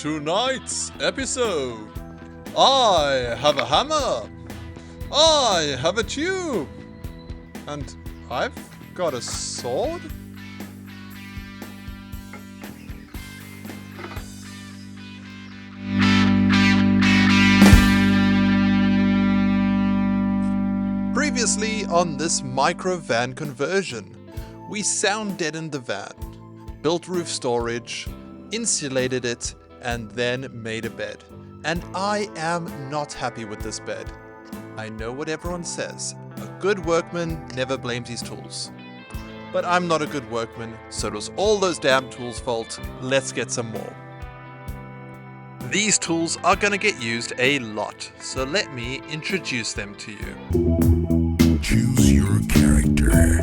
tonight's episode, I have a hammer, I have a tube, and I've got a sword? Previously on this micro van conversion, we sound deadened the van, built roof storage, insulated it, and then made a bed. And I am not happy with this bed. I know what everyone says, a good workman never blames his tools. But I'm not a good workman, so it was all those damn tools' fault. Let's get some more. These tools are gonna get used a lot, so let me introduce them to you. Choose your character.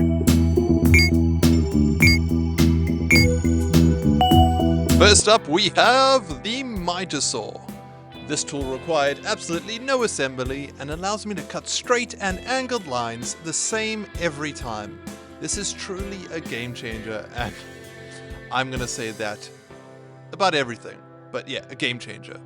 First up, we have the miter saw. This tool required absolutely no assembly and allows me to cut straight and angled lines the same every time. This is truly a game changer, and I'm gonna say that about everything. But yeah, a game changer.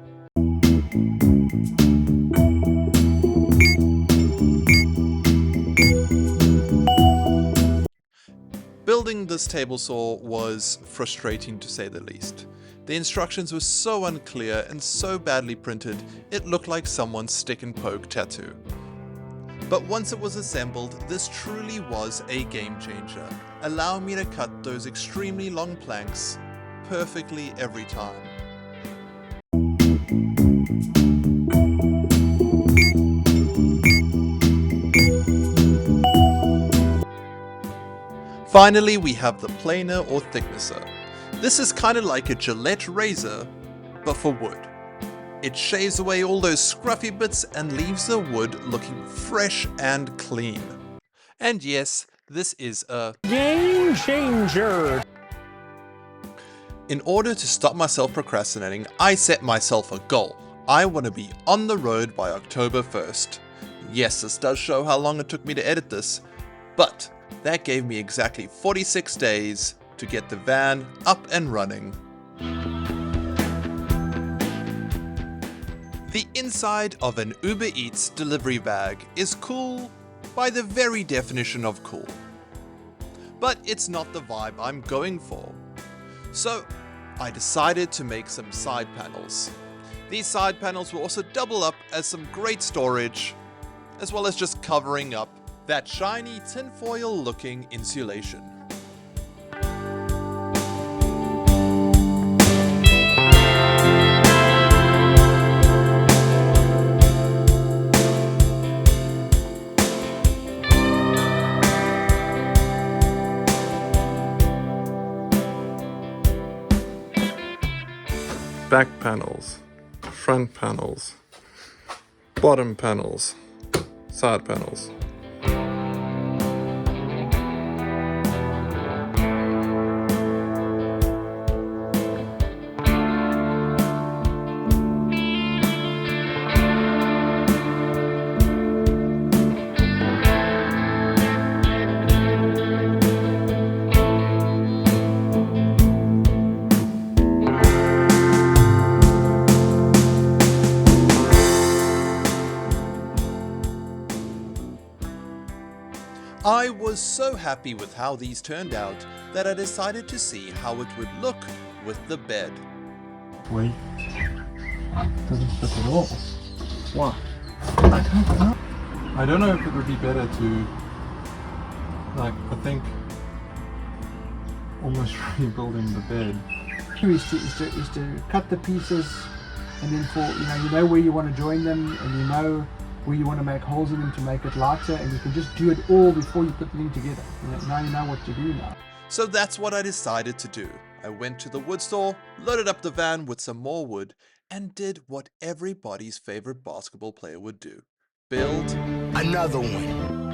Building this table saw was frustrating to say the least. The instructions were so unclear and so badly printed, it looked like someone's stick and poke tattoo. But once it was assembled, this truly was a game changer, allowing me to cut those extremely long planks perfectly every time. Finally, we have the planer or thicknesser. This is kind of like a Gillette razor, but for wood. It shaves away all those scruffy bits and leaves the wood looking fresh and clean. And yes, this is a game changer. In order to stop myself procrastinating, I set myself a goal. I want to be on the road by October 1st. Yes, this does show how long it took me to edit this, but that gave me exactly 46 days to get the van up and running. The inside of an Uber Eats delivery bag is cool by the very definition of cool. But it's not the vibe I'm going for. So I decided to make some side panels. These side panels will also double up as some great storage, as well as just covering up that shiny tinfoil looking insulation. Back panels, front panels, bottom panels, side panels. I was so happy with how these turned out that I decided to see how it would look with the bed. Wait. Doesn't fit at all. Why? I don't know. I don't know if it would be better to, I think, almost rebuilding the bed. Is to cut the pieces, and then you know where you want to join them, and you know where you want to make holes in them to make it lighter, and you can just do it all before you put them together. Now you know what to do now. So that's what I decided to do. I went to the wood store, loaded up the van with some more wood, and did what everybody's favorite basketball player would do. Build Another one.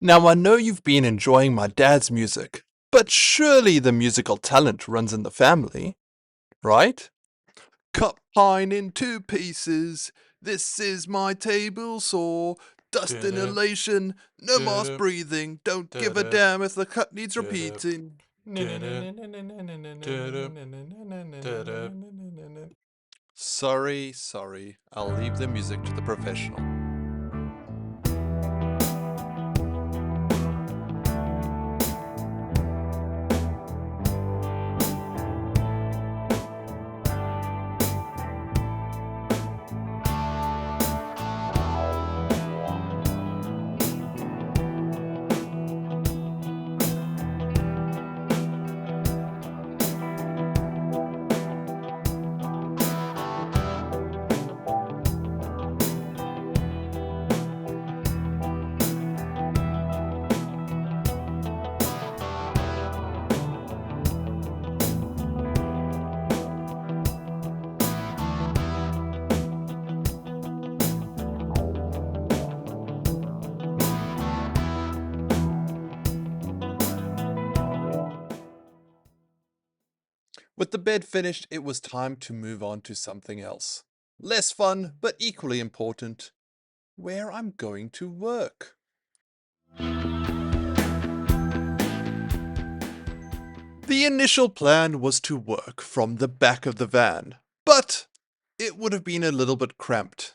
Now I know you've been enjoying my dad's music, but surely the musical talent runs in the family, right? Cut pine in 2 pieces, this is my table saw, dust inhalation, no mask breathing, don't give a damn if the cut needs repeating. Sorry. I'll leave the music to the professional. With the bed finished, it was time to move on to something else. Less fun, but equally important. Where I'm going to work. The initial plan was to work from the back of the van, but it would have been a little bit cramped.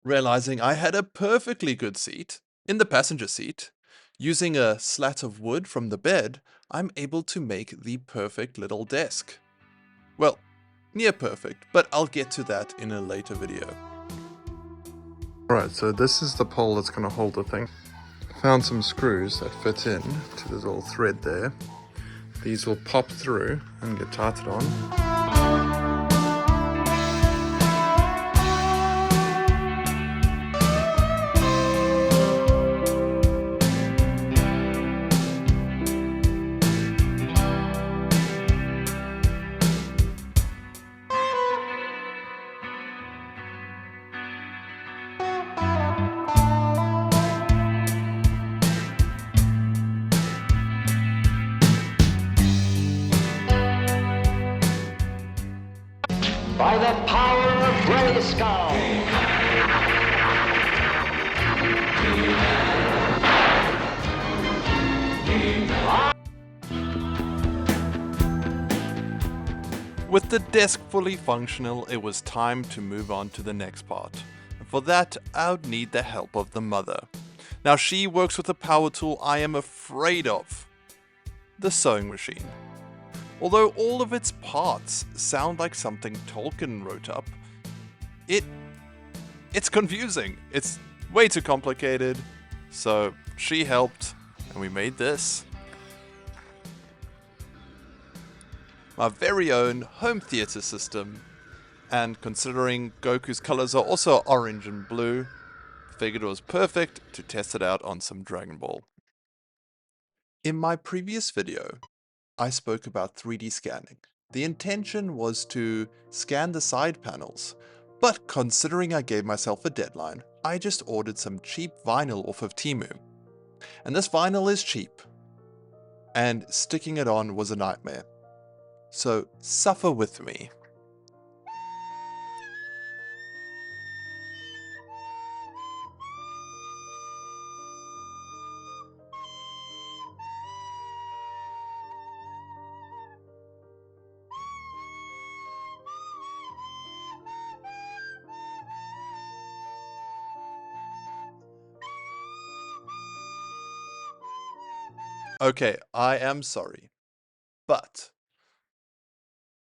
Realizing I had a perfectly good seat in the passenger seat, using a slat of wood from the bed, I'm able to make the perfect little desk. Well, near perfect, but I'll get to that in a later video. Alright, so this is the pole that's going to hold the thing. Found some screws that fit in to the little thread there. These will pop through and get tightened on. By the power of Grayskull! With the desk fully functional, it was time to move on to the next part. And for that, I would need the help of the mother. Now she works with a power tool I am afraid of. The sewing machine. Although all of its parts sound like something Tolkien wrote up, it's confusing. It's way too complicated. So she helped and we made this. My very own home theater system. And considering Goku's colors are also orange and blue, figured it was perfect to test it out on some Dragon Ball. In my previous video, I spoke about 3D scanning. The intention was to scan the side panels, but considering I gave myself a deadline, I just ordered some cheap vinyl off of Temu. And this vinyl is cheap, and sticking it on was a nightmare. So suffer with me. Okay, I am sorry, but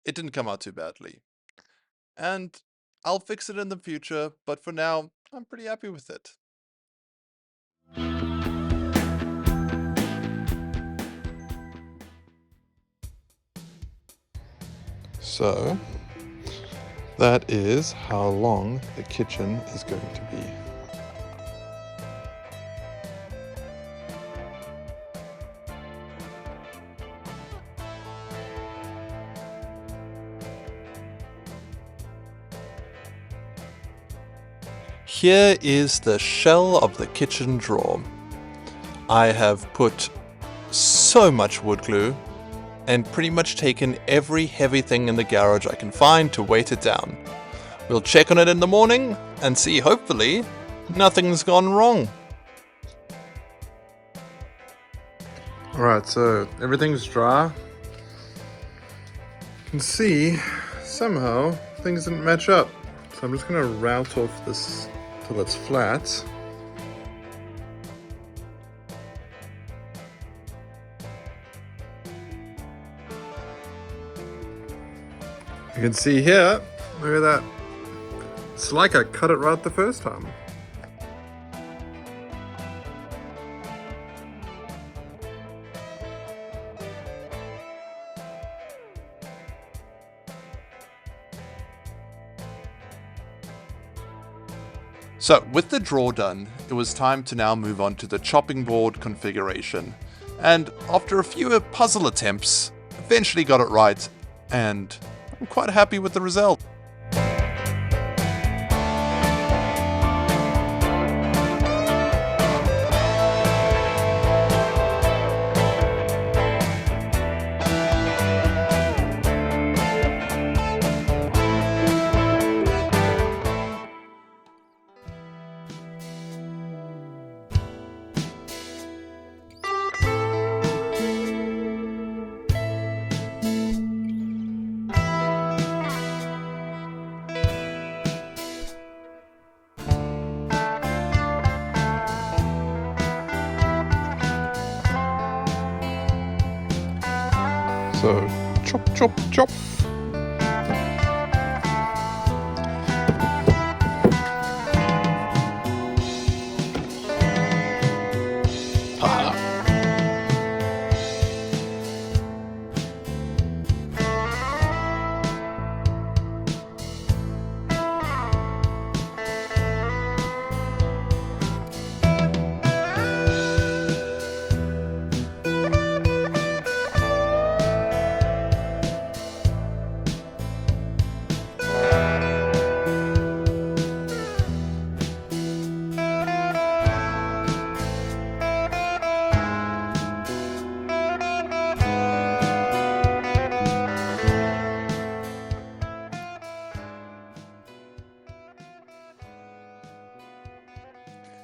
it didn't come out too badly. And I'll fix it in the future, but for now, I'm pretty happy with it. So, that is how long the kitchen is going to be. Here is the shell of the kitchen drawer. I have put so much wood glue and pretty much taken every heavy thing in the garage I can find to weight it down. We'll check on it in the morning and see, hopefully, nothing's gone wrong. Alright, so everything's dry. can see somehow things didn't match up. So I'm just going to route off this till it's flat. You can see here, look at that. It's like I cut it right the first time. So with the draw done, it was time to now move on to the chopping board configuration. And after a few puzzle attempts, eventually got it right, and I'm quite happy with the result. So, chop, chop, chop. Haha.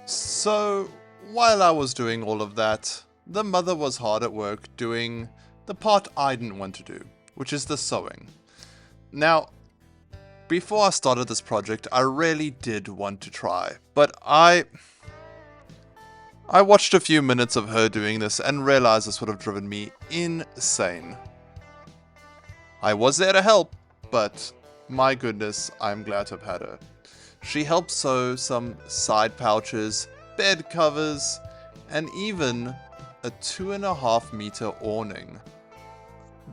So, while I was doing all of that, the mother was hard at work doing the part I didn't want to do, which is the sewing. Now, before I started this project, I really did want to try, but I watched a few minutes of her doing this and realized this would have driven me insane. I was there to help, but my goodness, I'm glad to have had her. She helped sew some side pouches, bed covers, and even a 2.5 meter awning.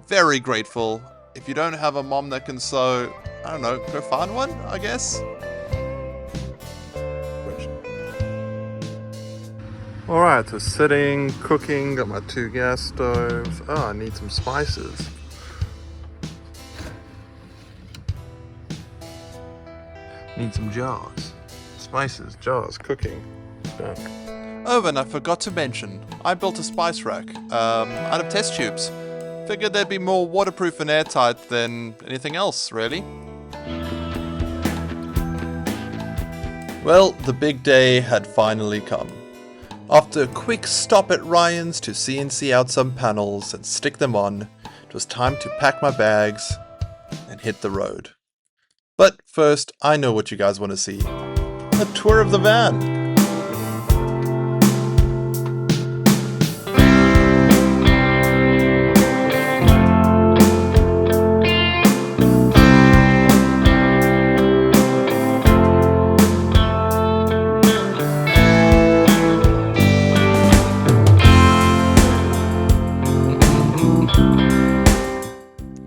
Very grateful. If you don't have a mom that can sew, I don't know, go find one, I guess. Alright, so sitting, cooking, got my 2 gas stoves. Oh, I need some spices. Need some jars. Spices, jars, cooking. Yeah. Oh, and I forgot to mention, I built a spice rack out of test tubes. Figured they'd be more waterproof and airtight than anything else, really. Well, the big day had finally come. After a quick stop at Ryan's to CNC out some panels and stick them on, it was time to pack my bags and hit the road. But first, I know what you guys want to see. A tour of the van.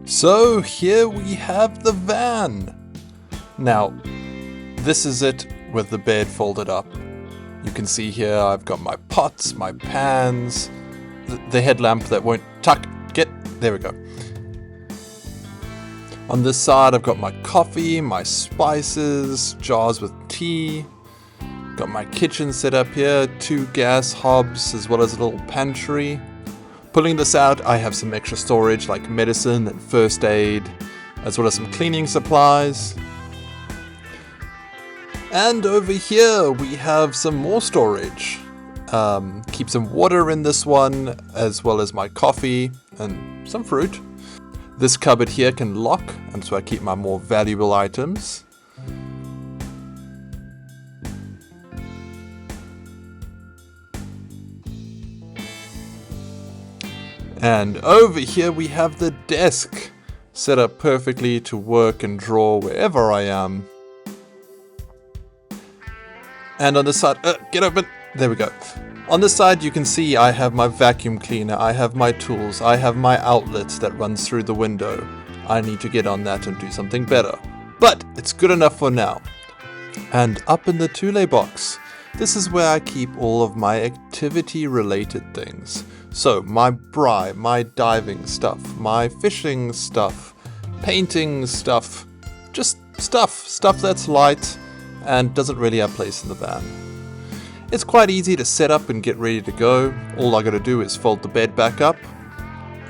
So here we have the van. Now, this is it with the bed folded up. You can see here I've got my pots, my pans, the headlamp that won't there we go. On this side I've got my coffee, my spices, jars with tea. Got my kitchen set up here, 2 gas hobs as well as a little pantry. Pulling this out, I have some extra storage like medicine and first aid, as well as some cleaning supplies. And over here we have some more storage. Keep some water in this one, as well as my coffee and some fruit. This cupboard here can lock, and so I keep my more valuable items. And over here we have the desk, set up perfectly to work and draw wherever I am. And on the side, get open, there we go. On the side you can see I have my vacuum cleaner, I have my tools, I have my outlet that runs through the window. I need to get on that and do something better. But it's good enough for now. And up in the Thule box, this is where I keep all of my activity related things. So my braai, my diving stuff, my fishing stuff, painting stuff, just stuff that's light and doesn't really have place in the van. It's quite easy to set up and get ready to go. All I gotta do is fold the bed back up,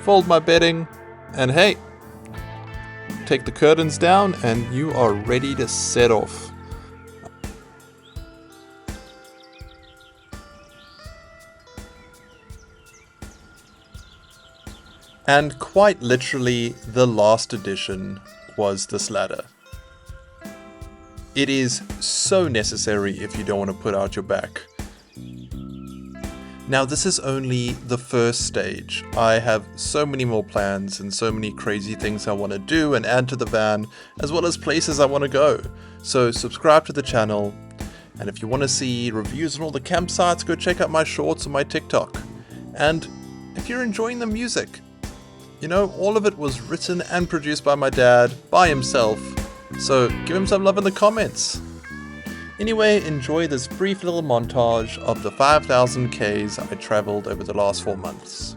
fold my bedding, and hey, take the curtains down and you are ready to set off. And quite literally, the last addition was this ladder. It is so necessary if you don't want to put out your back. Now this is only the first stage. I have so many more plans and so many crazy things I want to do and add to the van, as well as places I want to go. So subscribe to the channel, and if you want to see reviews on all the campsites, go check out my shorts on my TikTok. And if you're enjoying the music, you know, all of it was written and produced by my dad, by himself, so give him some love in the comments. Anyway, enjoy this brief little montage of the 5,000 Ks I traveled over the last 4 months.